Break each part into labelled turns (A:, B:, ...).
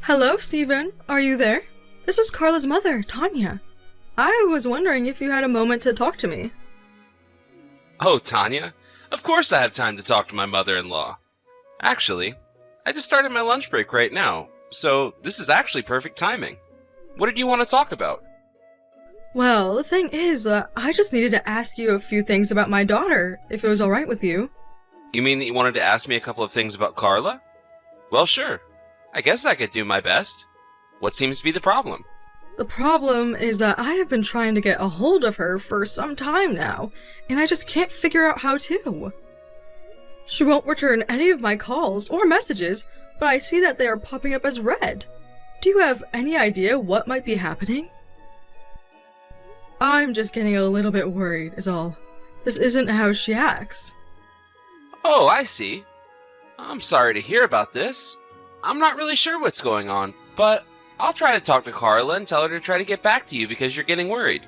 A: Hello, Stephen. Are you there? This is Carla's mother, Tanya. I was wondering if you had a moment to talk to me.
B: Oh, Tanya. Of course I have time to talk to my mother-in-law. Actually, I just started my lunch break right now, so this is actually perfect timing. What did you want to talk about?
A: Well, the thing is, I just needed to ask you a few things about my daughter, if it was alright with you.
B: You mean that you wanted to ask me a couple of things about Carla? Well, sure. I guess I could do my best. What seems to be the problem?
A: The problem is that I have been trying to get a hold of her for some time now, and I just can't figure out how to. She won't return any of my calls or messages, but I see that they are popping up as read. Do you have any idea what might be happening? I'm just getting a little bit worried, is all. This isn't how she acts.
B: Oh, I see. I'm sorry to hear about this. I'm not really sure what's going on, but I'll try to talk to Carla and tell her to try to get back to you because you're getting worried.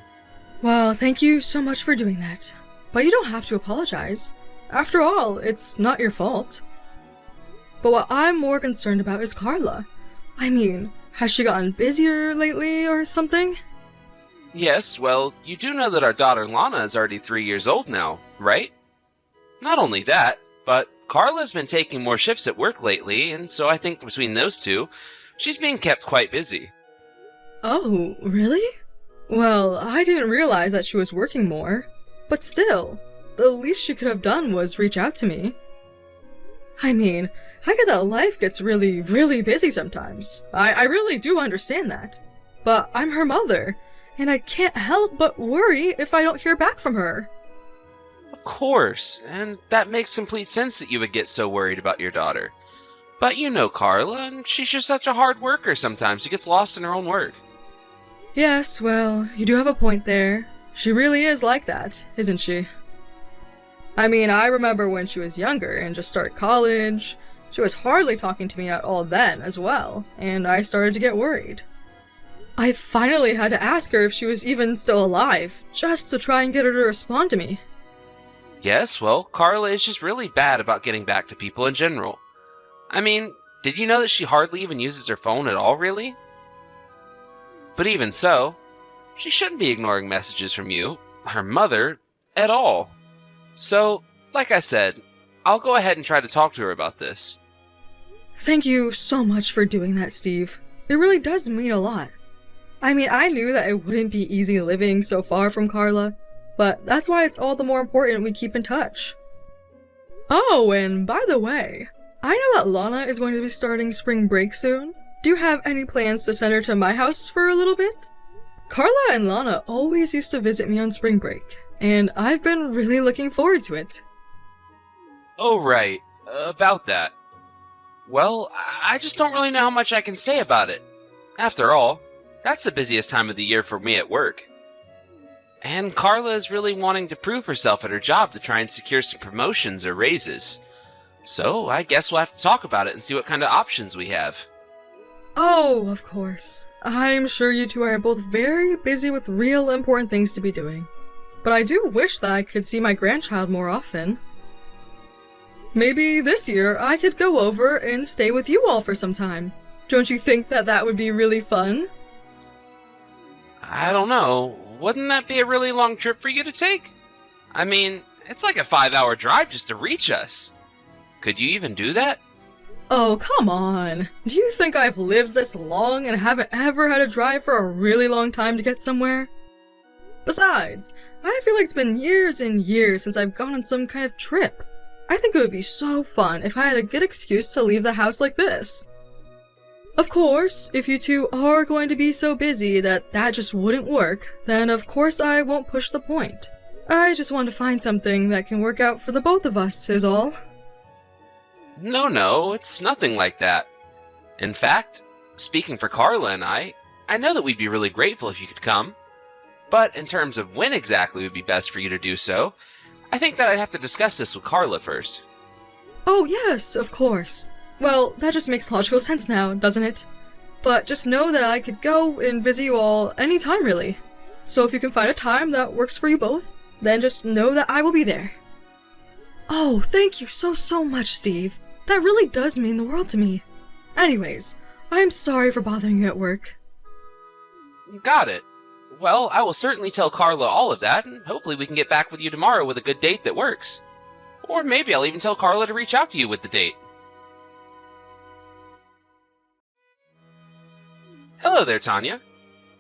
A: Well, thank you so much for doing that. But you don't have to apologize. After all, it's not your fault. But what I'm more concerned about is Carla. I mean, has she gotten busier lately or something?
B: Yes, well, you do know that our daughter Lana is already 3 years old now, right? Not only that, but Carla's been taking more shifts at work lately, and so I think between those two, she's being kept quite busy.
A: Oh, really? Well, I didn't realize that she was working more. But still, the least she could have done was reach out to me. I mean, I get that life gets really, really busy sometimes. I really do understand that. But I'm her mother, and I can't help but worry if I don't hear back from her.
B: Of course, and that makes complete sense that you would get so worried about your daughter. But you know Carla, and she's just such a hard worker sometimes. She gets lost in her own work.
A: Yes, well, you do have a point there. She really is like that, isn't she? I mean, I remember when she was younger and just started college. She was hardly talking to me at all then as well, and I started to get worried. I finally had to ask her if she was even still alive, just to try and get her to respond to me.
B: Yes, well, Carla is just really bad about getting back to people in general. I mean, did you know that she hardly even uses her phone at all, really? But even so, she shouldn't be ignoring messages from you, her mother, at all. So, like I said, I'll go ahead and try to talk to her about this.
A: Thank you so much for doing that, Steve. It really does mean a lot. I mean, I knew that it wouldn't be easy living so far from Carla, but that's why it's all the more important we keep in touch. Oh, and by the way, I know that Lana is going to be starting spring break soon. Do you have any plans to send her to my house for a little bit? Carla and Lana always used to visit me on spring break, and I've been really looking forward to it.
B: Oh, right. About that. Well, I just don't really know how much I can say about it. After all, that's the busiest time of the year for me at work. And Carla is really wanting to prove herself at her job to try and secure some promotions or raises. So I guess we'll have to talk about it and see what kind of options we have.
A: Oh, of course. I'm sure you two are both very busy with real important things to be doing. But I do wish that I could see my grandchild more often. Maybe this year I could go over and stay with you all for some time. Don't you think that that would be really fun?
B: I don't know. Wouldn't that be a really long trip for you to take? I mean, it's like a 5-hour drive just to reach us. Could you even do that?
A: Oh, come on. Do you think I've lived this long and haven't ever had to drive for a really long time to get somewhere? Besides, I feel like it's been years and years since I've gone on some kind of trip. I think it would be so fun if I had a good excuse to leave the house like this. Of course, if you two are going to be so busy that just wouldn't work, then of course I won't push the point. I just want to find something that can work out for the both of us, is all.
B: No, it's nothing like that. In fact, speaking for Carla and I know that we'd be really grateful if you could come. But in terms of when exactly would be best for you to do so, I think that I'd have to discuss this with Carla first.
A: Oh yes, of course. Well, that just makes logical sense now, doesn't it? But just know that I could go and visit you all anytime, really. So if you can find a time that works for you both, then just know that I will be there. Oh, thank you so much, Steve. That really does mean the world to me. Anyways, I'm sorry for bothering you at work.
B: Got it. Well, I will certainly tell Carla all of that, and hopefully we can get back with you tomorrow with a good date that works. Or maybe I'll even tell Carla to reach out to you with the date. Hello there, Tanya.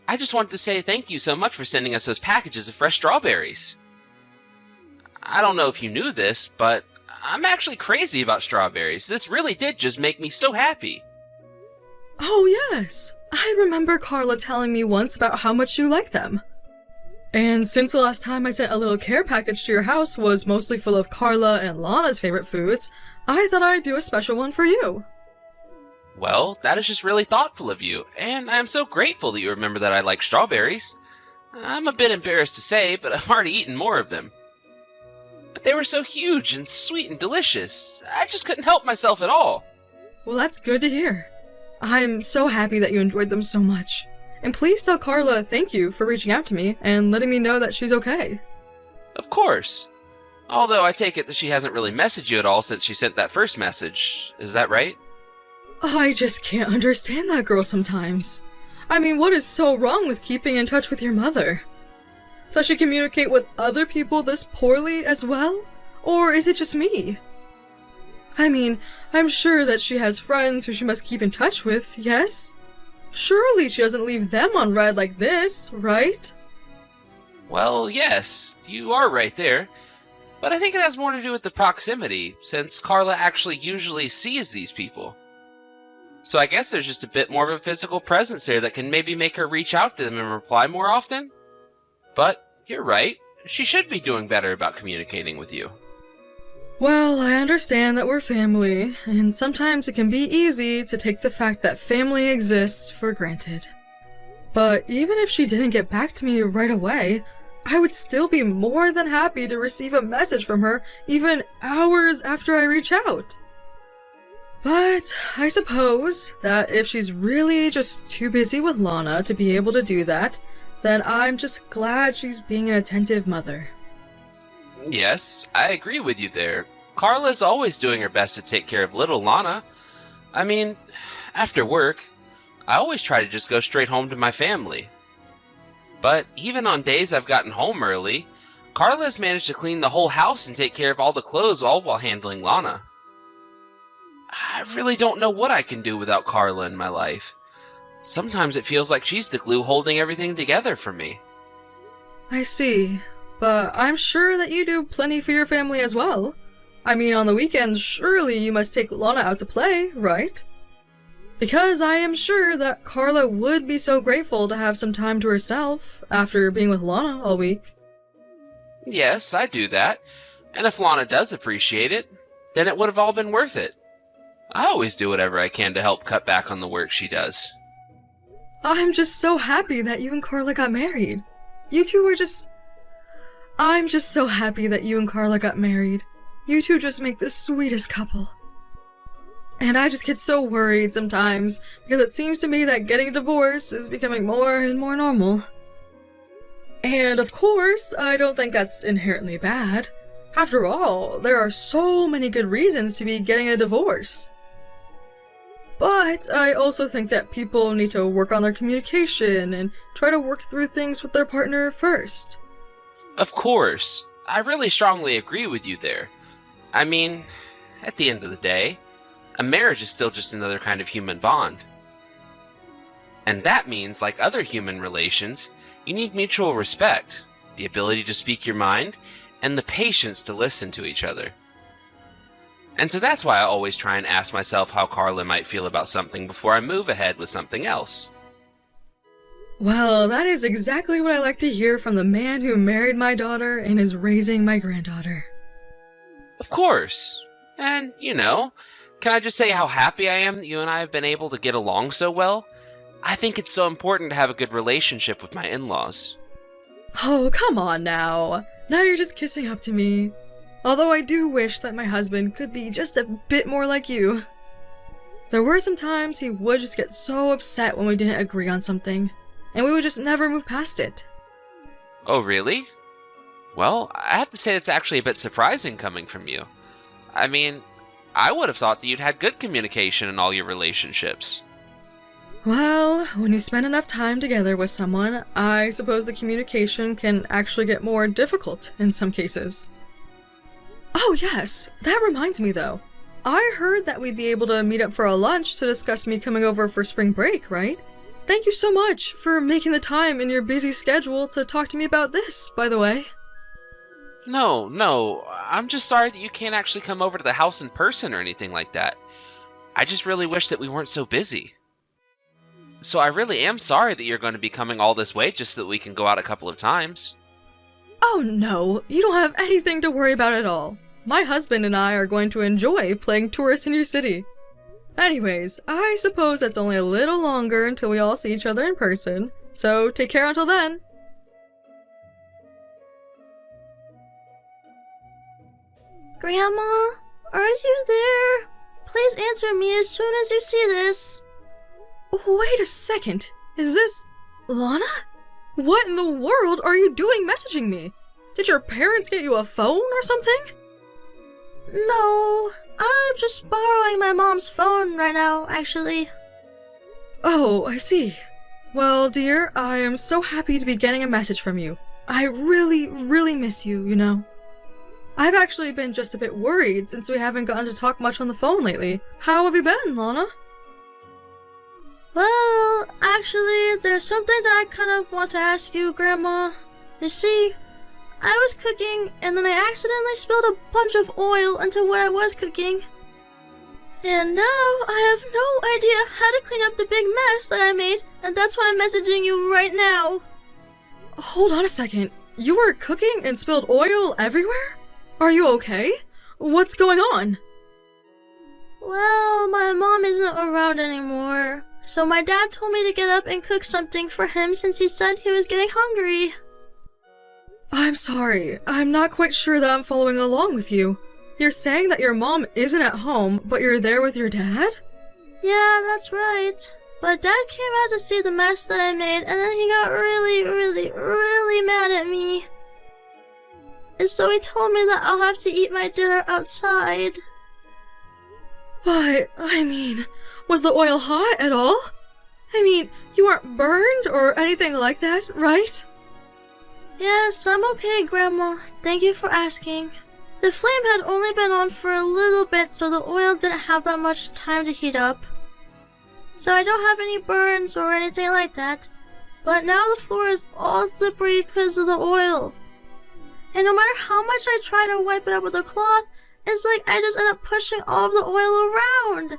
B: I just wanted to say thank you so much for sending us those packages of fresh strawberries. I don't know if you knew this, but I'm actually crazy about strawberries. This really did just make me so happy.
A: Oh yes, I remember Carla telling me once about how much you like them. And since the last time I sent a little care package to your house was mostly full of Carla and Lana's favorite foods, I thought I'd do a special one for you.
B: Well, that is just really thoughtful of you, and I am so grateful that you remember that I like strawberries. I'm a bit embarrassed to say, but I've already eaten more of them. But they were so huge and sweet and delicious, I just couldn't help myself at all.
A: Well, that's good to hear. I'm so happy that you enjoyed them so much. And please tell Carla thank you for reaching out to me and letting me know that she's okay.
B: Of course. Although I take it that she hasn't really messaged you at all since she sent that first message. Is that right?
A: I just can't understand that girl sometimes. I mean, what is so wrong with keeping in touch with your mother? Does she communicate with other people this poorly as well? Or is it just me? I mean, I'm sure that she has friends who she must keep in touch with, yes? Surely she doesn't leave them on red like this, right?
B: Well, yes, you are right there. But I think it has more to do with the proximity, since Carla actually usually sees these people. So I guess there's just a bit more of a physical presence there that can maybe make her reach out to them and reply more often. But you're right, she should be doing better about communicating with you.
A: Well, I understand that we're family, and sometimes it can be easy to take the fact that family exists for granted. But even if she didn't get back to me right away, I would still be more than happy to receive a message from her even hours after I reach out. But I suppose that if she's really just too busy with Lana to be able to do that, then I'm just glad she's being an attentive mother.
B: Yes, I agree with you there. Carla's always doing her best to take care of little Lana. I mean, after work, I always try to just go straight home to my family. But even on days I've gotten home early, Carla has managed to clean the whole house and take care of all the clothes all while handling Lana. I really don't know what I can do without Carla in my life. Sometimes it feels like she's the glue holding everything together for me.
A: I see, but I'm sure that you do plenty for your family as well. I mean, on the weekends, surely you must take Lana out to play, right? Because I am sure that Carla would be so grateful to have some time to herself after being with Lana all week.
B: Yes, I do that. And if Lana does appreciate it, then it would have all been worth it. I always do whatever I can to help cut back on the work she does.
A: I'm just so happy that you and Carla got married. You two are just... I'm just so happy that you and Carla got married. You two just make the sweetest couple. And I just get so worried sometimes, because it seems to me that getting a divorce is becoming more and more normal. And of course, I don't think that's inherently bad. After all, there are so many good reasons to be getting a divorce. But I also think that people need to work on their communication and try to work through things with their partner first.
B: Of course, I really strongly agree with you there. I mean, at the end of the day, a marriage is still just another kind of human bond. And that means, like other human relations, you need mutual respect, the ability to speak your mind, and the patience to listen to each other. And so that's why I always try and ask myself how Carla might feel about something before I move ahead with something else.
A: Well, that is exactly what I like to hear from the man who married my daughter and is raising my granddaughter.
B: Of course. And, can I just say how happy I am that you and I have been able to get along so well? I think it's so important to have a good relationship with my in-laws.
A: Oh, come on now. Now you're just kissing up to me. Although I do wish that my husband could be just a bit more like you. There were some times he would just get so upset when we didn't agree on something, and we would just never move past it.
B: Oh, really? Well, I have to say it's actually a bit surprising coming from you. I mean, I would have thought that you'd had good communication in all your relationships.
A: Well, when you spend enough time together with someone, I suppose the communication can actually get more difficult in some cases. Oh yes, that reminds me though. I heard that we'd be able to meet up for a lunch to discuss me coming over for spring break, right? Thank you so much for making the time in your busy schedule to talk to me about this, by the way.
B: No, I'm just sorry that you can't actually come over to the house in person or anything like that. I just really wish that we weren't so busy. So I really am sorry that you're going to be coming all this way just so that we can go out a couple of times.
A: Oh no, you don't have anything to worry about at all. My husband and I are going to enjoy playing tourists in your city. Anyways, I suppose it's only a little longer until we all see each other in person, so take care until then.
C: Grandma, are you there? Please answer me as soon as you see this.
A: Wait a second, is this Lana? What in the world are you doing messaging me? Did your parents get you a phone or something?
C: No, I'm just borrowing my mom's phone right now, actually.
A: Oh, I see. Well, dear, I am so happy to be getting a message from you. I really miss you, you know. I've actually been just a bit worried since we haven't gotten to talk much on the phone lately. How have you been, Lana?
C: Well, actually, there's something that I kind of want to ask you, Grandma. You see, I was cooking, and then I accidentally spilled a bunch of oil into what I was cooking. And now I have no idea how to clean up the big mess that I made, and that's why I'm messaging you right now.
A: Hold on a second. You were cooking and spilled oil everywhere? Are you okay? What's going on?
C: Well, my mom isn't around anymore, so my dad told me to get up and cook something for him since he said he was getting hungry.
A: I'm sorry. I'm not quite sure that I'm following along with you. You're saying that your mom isn't at home, but you're there with your dad?
C: Yeah, that's right. But Dad came out to see the mess that I made, and then he got really mad at me. And so he told me that I'll have to eat my dinner outside.
A: But, I mean, was the oil hot at all? I mean, you aren't burned or anything like that, right?
C: Yes, I'm okay, Grandma. Thank you for asking. The flame had only been on for a little bit, so the oil didn't have that much time to heat up. So I don't have any burns or anything like that. But now the floor is all slippery because of the oil. And no matter how much I try to wipe it up with a cloth, it's like I just end up pushing all of the oil around.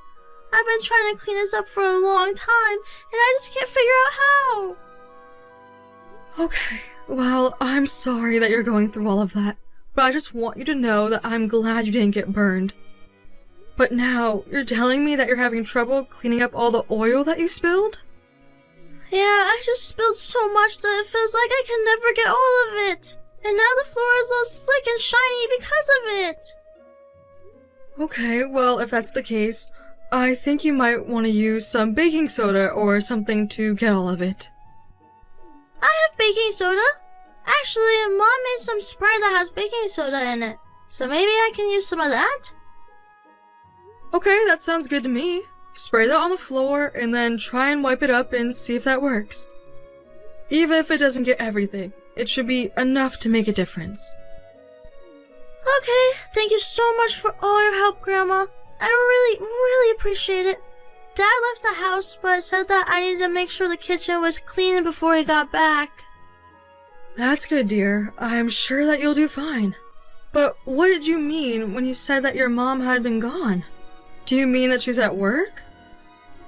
C: I've been trying to clean this up for a long time, and I just can't figure out how.
A: Okay, well, I'm sorry that you're going through all of that, but I just want you to know that I'm glad you didn't get burned. But now, you're telling me that you're having trouble cleaning up all the oil that you spilled?
C: Yeah, I just spilled so much that it feels like I can never get all of it. And now the floor is all slick and shiny because of it.
A: Okay, well, if that's the case, I think you might want to use some baking soda or something to get all of it.
C: I have baking soda. Actually, Mom made some spray that has baking soda in it. So maybe I can use some of that?
A: Okay, that sounds good to me. Spray that on the floor and then try and wipe it up and see if that works. Even if it doesn't get everything, it should be enough to make a difference.
C: Okay, thank you so much for all your help, Grandma. I really appreciate it. Dad left the house, but said that I needed to make sure the kitchen was clean before he got back.
A: That's good, dear. I'm sure that you'll do fine. But what did you mean when you said that your mom had been gone? Do you mean that she's at work?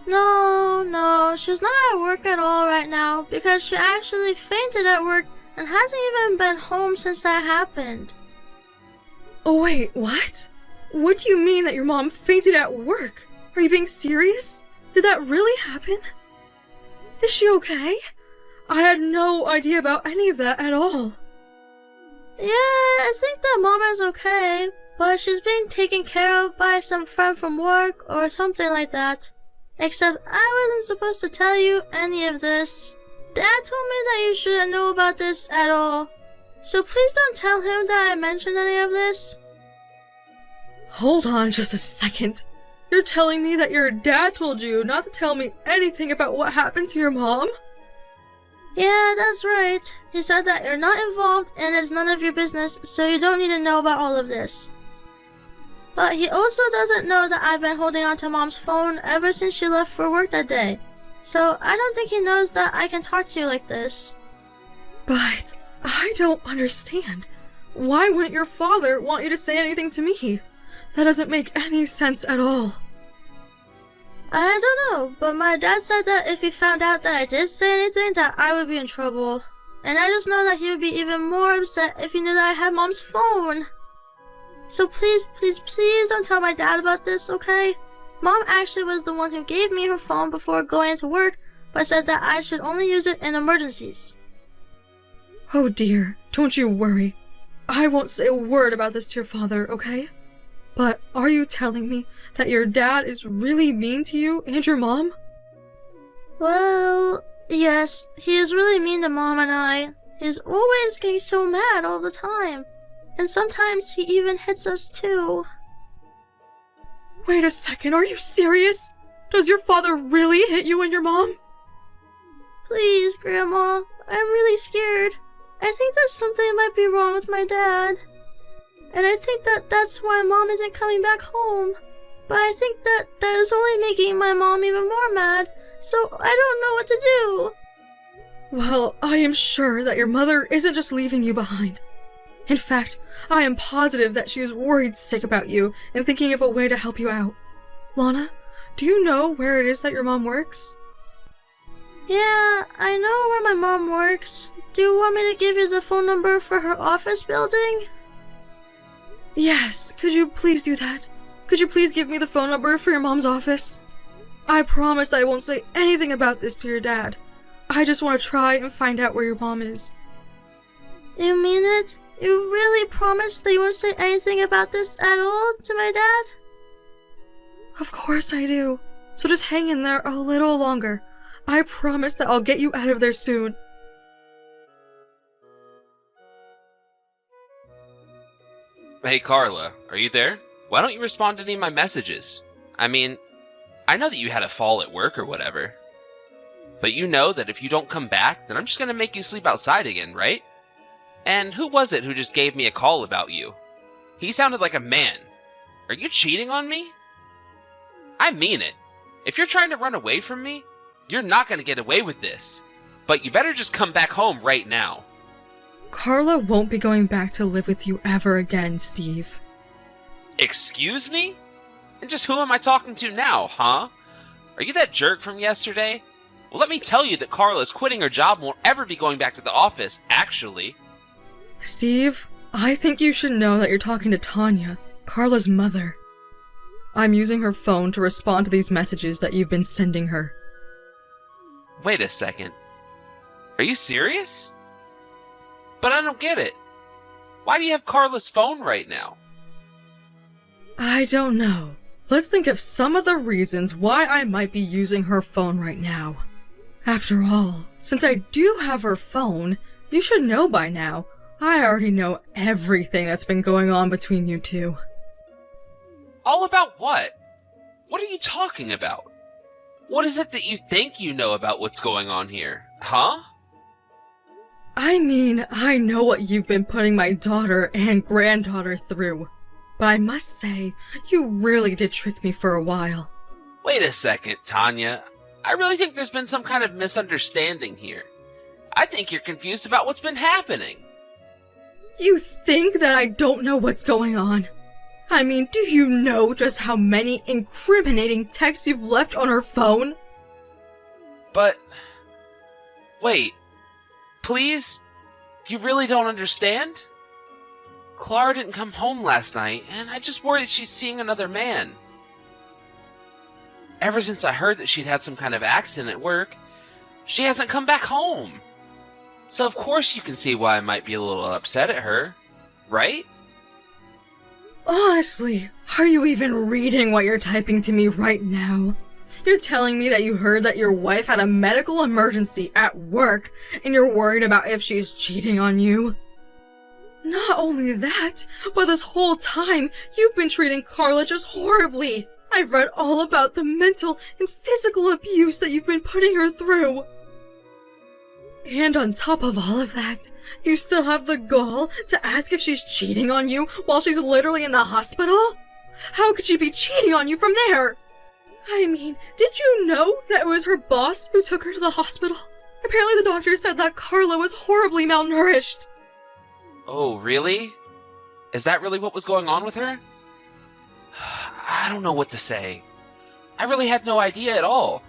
C: No, she's not at work at all right now because she actually fainted at work and hasn't even been home since that happened.
A: Oh wait, what? What do you mean that your mom fainted at work? Are you being serious? Did that really happen? Is she okay? I had no idea about any of that at all.
C: Yeah, I think that Mom is okay, but she's being taken care of by some friend from work or something like that. Except I wasn't supposed to tell you any of this. Dad told me that you shouldn't know about this at all. So please don't tell him that I mentioned any of this.
A: Hold on just a second. You're telling me that your dad told you not to tell me anything about what happened to your mom?
C: Yeah, that's right. He said that you're not involved and it's none of your business, so you don't need to know about all of this. But he also doesn't know that I've been holding on to Mom's phone ever since she left for work that day. So I don't think he knows that I can talk to you like this.
A: But I don't understand. Why wouldn't your father want you to say anything to me? That doesn't make any sense at all.
C: I don't know, but my dad said that if he found out that I did say anything, that I would be in trouble. And I just know that he would be even more upset if he knew that I had Mom's phone. So please, please, please don't tell my dad about this, okay? Mom actually was the one who gave me her phone before going into work, but said that I should only use it in emergencies.
A: Oh dear, don't you worry. I won't say a word about this to your father, okay? But are you telling me that your dad is really mean to you and your mom?
C: Well, yes, he is really mean to Mom and I. He's always getting so mad all the time. And sometimes he even hits us too.
A: Wait a second, are you serious? Does your father really hit you and your mom?
C: Please, Grandma, I'm really scared. I think that something might be wrong with my dad. And I think that that's why Mom isn't coming back home. But I think that is only making my mom even more mad, so I don't know what to do.
A: Well, I am sure that your mother isn't just leaving you behind. In fact, I am positive that she is worried sick about you and thinking of a way to help you out. Lana, do you know where it is that your mom works?
C: Yeah, I know where my mom works. Do you want me to give you the phone number for her office building?
A: Yes, could you please do that? Could you please give me the phone number for your mom's office? I promise that I won't say anything about this to your dad. I just want to try and find out where your mom is.
C: You mean it? You really promise that you won't say anything about this at all to my dad?
A: Of course I do. So just hang in there a little longer. I promise that I'll get you out of there soon.
B: Hey Carla, are you there? Why don't you respond to any of my messages? I mean, I know that you had a fall at work or whatever. But you know that if you don't come back, then I'm just gonna make you sleep outside again, right? And who was it who just gave me a call about you? He sounded like a man. Are you cheating on me? I mean it. If you're trying to run away from me, you're not gonna get away with this. But you better just come back home right now.
A: Carla won't be going back to live with you ever again, Steve.
B: Excuse me? And just who am I talking to now, huh? Are you that jerk from yesterday? Well, let me tell you that Carla's quitting her job and won't ever be going back to the office, actually.
A: Steve, I think you should know that you're talking to Tanya, Carla's mother. I'm using her phone to respond to these messages that you've been sending her.
B: Wait a second. Are you serious? But I don't get it. Why do you have Carla's phone right now?
A: I don't know. Let's think of some of the reasons why I might be using her phone right now. After all, since I do have her phone, you should know by now. I already know everything that's been going on between you two.
B: All about what? What are you talking about? What is it that you think you know about what's going on here, huh?
A: I mean, I know what you've been putting my daughter and granddaughter through. But I must say, you really did trick me for a while.
B: Wait a second, Tanya. I really think there's been some kind of misunderstanding here. I think you're confused about what's been happening.
A: You think that I don't know what's going on? I mean, do you know just how many incriminating texts you've left on her phone?
B: But... wait. Please? You really don't understand? Clara didn't come home last night, and I just worry that she's seeing another man. Ever since I heard that she'd had some kind of accident at work, she hasn't come back home. So of course you can see why I might be a little upset at her, right?
A: Honestly, are you even reading what you're typing to me right now? You're telling me that you heard that your wife had a medical emergency at work, and you're worried about if she's cheating on you? Not only that, but this whole time, you've been treating Carla just horribly. I've read all about the mental and physical abuse that you've been putting her through. And on top of all of that, you still have the gall to ask if she's cheating on you while she's literally in the hospital? How could she be cheating on you from there? I mean, did you know that it was her boss who took her to the hospital? Apparently the doctor said that Carla was horribly malnourished.
B: Oh, really? Is that really what was going on with her? I don't know what to say. I really had no idea at all.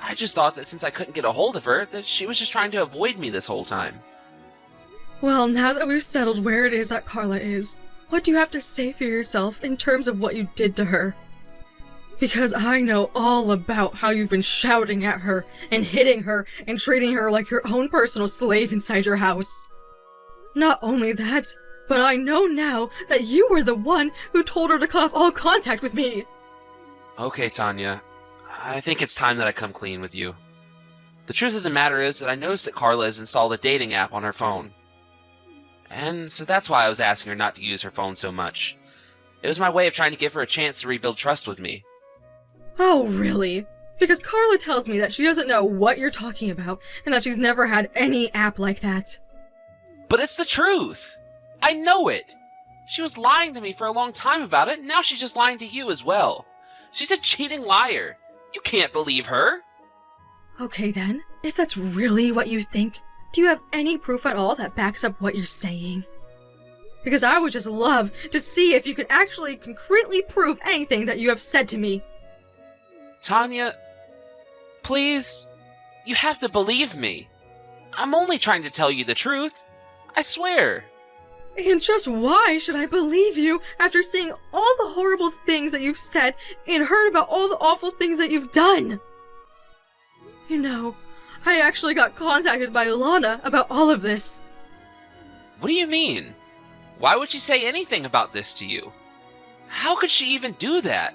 B: I just thought that since I couldn't get a hold of her, that she was just trying to avoid me this whole time.
A: Well, now that we've settled where it is that Carla is, what do you have to say for yourself in terms of what you did to her? Because I know all about how you've been shouting at her and hitting her and treating her like your own personal slave inside your house. Not only that, but I know now that you were the one who told her to cut off all contact with me.
B: Okay, Tanya. I think it's time that I come clean with you. The truth of the matter is that I noticed that Carla has installed a dating app on her phone. And so that's why I was asking her not to use her phone so much. It was my way of trying to give her a chance to rebuild trust with me.
A: Oh, really? Because Carla tells me that she doesn't know what you're talking about and that she's never had any app like that.
B: But it's the truth! I know it! She was lying to me for a long time about it, and now she's just lying to you as well. She's a cheating liar. You can't believe her.
A: Okay then, if that's really what you think, do you have any proof at all that backs up what you're saying? Because I would just love to see if you could actually concretely prove anything that you have said to me.
B: Tanya, please, you have to believe me. I'm only trying to tell you the truth. I swear.
A: And just why should I believe you after seeing all the horrible things that you've said and heard about all the awful things that you've done? You know, I actually got contacted by Lana about all of this.
B: What do you mean? Why would she say anything about this to you? How could she even do that?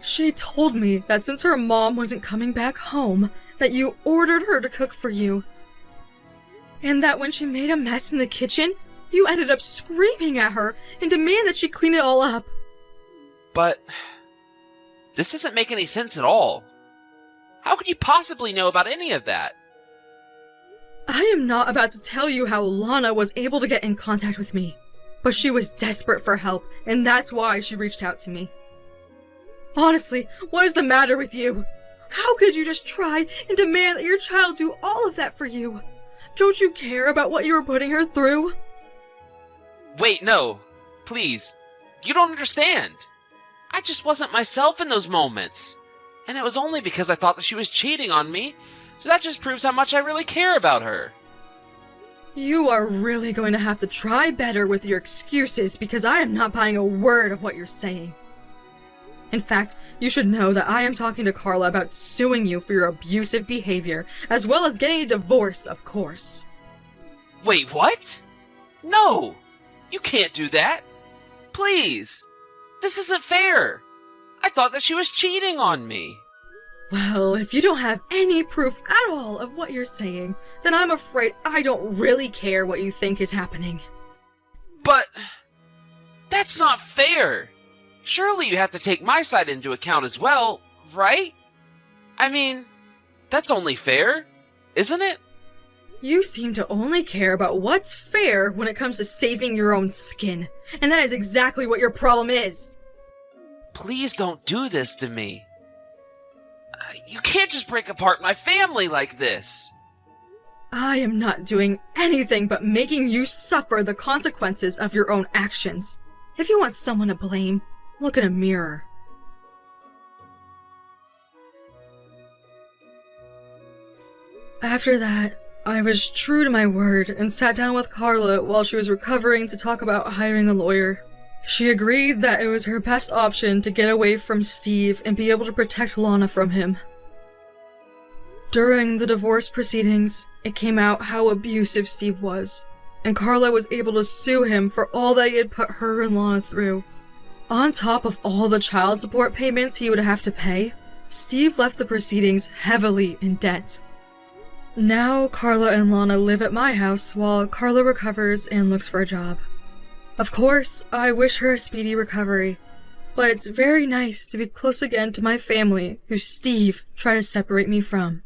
A: She told me that since her mom wasn't coming back home, that you ordered her to cook for you. And that when she made a mess in the kitchen, you ended up screaming at her and demanded that she clean it all up.
B: But this doesn't make any sense at all. How could you possibly know about any of that?
A: I am not about to tell you how Lana was able to get in contact with me, but she was desperate for help, and that's why she reached out to me. Honestly, what is the matter with you? How could you just try and demand that your child do all of that for you? Don't you care about what you were putting her through?
B: Wait, no. Please. You don't understand. I just wasn't myself in those moments. And it was only because I thought that she was cheating on me, so that just proves how much I really care about her.
A: You are really going to have to try better with your excuses because I am not buying a word of what you're saying. In fact, you should know that I am talking to Carla about suing you for your abusive behavior, as well as getting a divorce, of course.
B: Wait, what? No! You can't do that! Please! This isn't fair! I thought that she was cheating on me!
A: Well, if you don't have any proof at all of what you're saying, then I'm afraid I don't really care what you think is happening.
B: But that's not fair! Surely you have to take my side into account as well, right? I mean, that's only fair, isn't it?
A: You seem to only care about what's fair when it comes to saving your own skin, and that is exactly what your problem is.
B: Please don't do this to me. You can't just break apart my family like this.
A: I am not doing anything but making you suffer the consequences of your own actions. If you want someone to blame, look in a mirror. After that, I was true to my word and sat down with Carla while she was recovering to talk about hiring a lawyer. She agreed that it was her best option to get away from Steve and be able to protect Lana from him. During the divorce proceedings, it came out how abusive Steve was, and Carla was able to sue him for all that he had put her and Lana through. On top of all the child support payments he would have to pay, Steve left the proceedings heavily in debt. Now Carla and Lana live at my house while Carla recovers and looks for a job. Of course, I wish her a speedy recovery, but it's very nice to be close again to my family who Steve tried to separate me from.